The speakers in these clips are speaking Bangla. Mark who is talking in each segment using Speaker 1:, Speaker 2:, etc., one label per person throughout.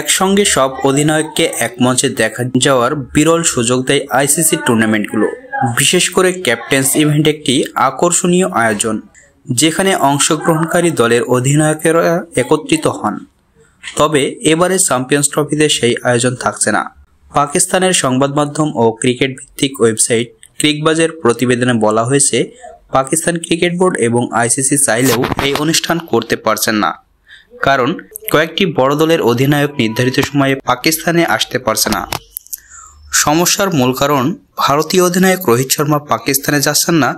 Speaker 1: একসঙ্গে সব অধিনায়ককে এক মঞ্চে দেখা যাওয়ার বিরল সুযোগ দেয় আইসিসি টুর্নামেন্টগুলো। বিশেষ করে ক্যাপ্টেন্স ইভেন্ট একটি আকর্ষণীয় আয়োজন, যেখানে অংশগ্রহণকারী দলের অধিনায়কেরা একত্রিত হন। তবে এবারে চ্যাম্পিয়ন্স ট্রফিতে সেই আয়োজন থাকছে না। পাকিস্তানের সংবাদ মাধ্যম ও ক্রিকেট ভিত্তিক ওয়েবসাইট ক্রিকবাজের প্রতিবেদনে বলা হয়েছে, পাকিস্তান ক্রিকেট বোর্ড এবং আইসিসি চাইলেও এই অনুষ্ঠান করতে পারছেন না, কারণ কয়েকটি বড় দলের অধিনায়ক নির্ধারিত সময়ে পাকিস্তানে আসতে পারছে না। সমস্যার মূল কারণ, ভারতীয় অধিনায়ক রোহিত শর্মা পাকিস্তানে যাচ্ছেন না,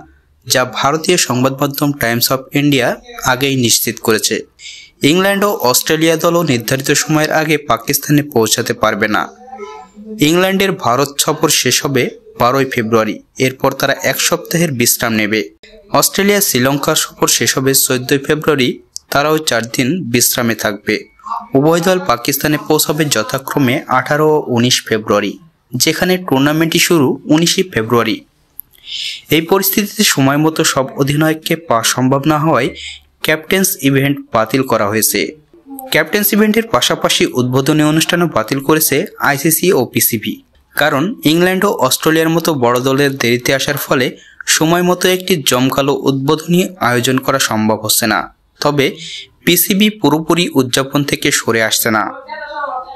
Speaker 1: যা ভারতীয় সংবাদ মাধ্যম টাইমস অফ ইন্ডিয়া আগেই নিশ্চিত করেছে। ইংল্যান্ড ও অস্ট্রেলিয়া দলও নির্ধারিত সময়ের আগে পাকিস্তানে পৌঁছাতে পারবে না। ইংল্যান্ডের ভারত সফর শেষ হবে 12 ফেব্রুয়ারি। এরপর তারা এক সপ্তাহের বিশ্রাম নেবে। অস্ট্রেলিয়া শ্রীলঙ্কা সফর শেষ হবে 14 ফেব্রুয়ারি। তারাও 4 দিন বিশ্রামে থাকবে। উভয় দল পাকিস্তানে পৌঁছাবে যথাক্রমে 18 ও 19 ফেব্রুয়ারি, যেখানে টুর্নামেন্টটি শুরু 19 ফেব্রুয়ারি। এই পরিস্থিতিতে সময় মতো সব অধিনায়ককে পাওয়া সম্ভব না হওয়ায় ক্যাপ্টেন্স ইভেন্ট বাতিল করা হয়েছে। ক্যাপ্টেন্স ইভেন্টের পাশাপাশি উদ্বোধনী অনুষ্ঠানও বাতিল করেছে আইসিসি ও পিসিবি, কারণ ইংল্যান্ড ও অস্ট্রেলিয়ার মতো বড় দলের দেরিতে আসার ফলে সময় মতো একটি জমকালো উদ্বোধনী আয়োজন করা সম্ভব হচ্ছে না। তবে পিসিবি পুরোপুরি উদযাপন থেকে সরে আসছে না।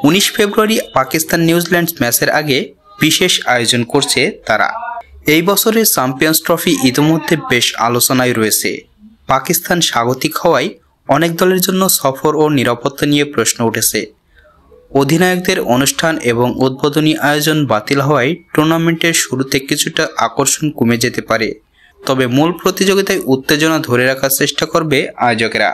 Speaker 1: 19 ফেব্রুয়ারি পাকিস্তান নিউজিল্যান্ড ম্যাচের আগে বিশেষ আয়োজন করছে তারা। এই বছরের চ্যাম্পিয়ন্স ট্রফি ইতিমধ্যে বেশ আলোচনায় রয়েছে। পাকিস্তান স্বাগতিক হওয়ায় অনেক দলের জন্য সফর ও নিরাপত্তা নিয়ে প্রশ্ন উঠেছে। অধিনায়কদের অনুষ্ঠান এবং উদ্বোধনী আয়োজন বাতিল হওয়ায় টুর্নামেন্টের শুরুতে কিছুটা আকর্ষণ কমে যেতে পারে। তবে মূল প্রতিযোগিতায় উত্তেজনা ধরে রাখার চেষ্টা করবে আয়োজকেরা।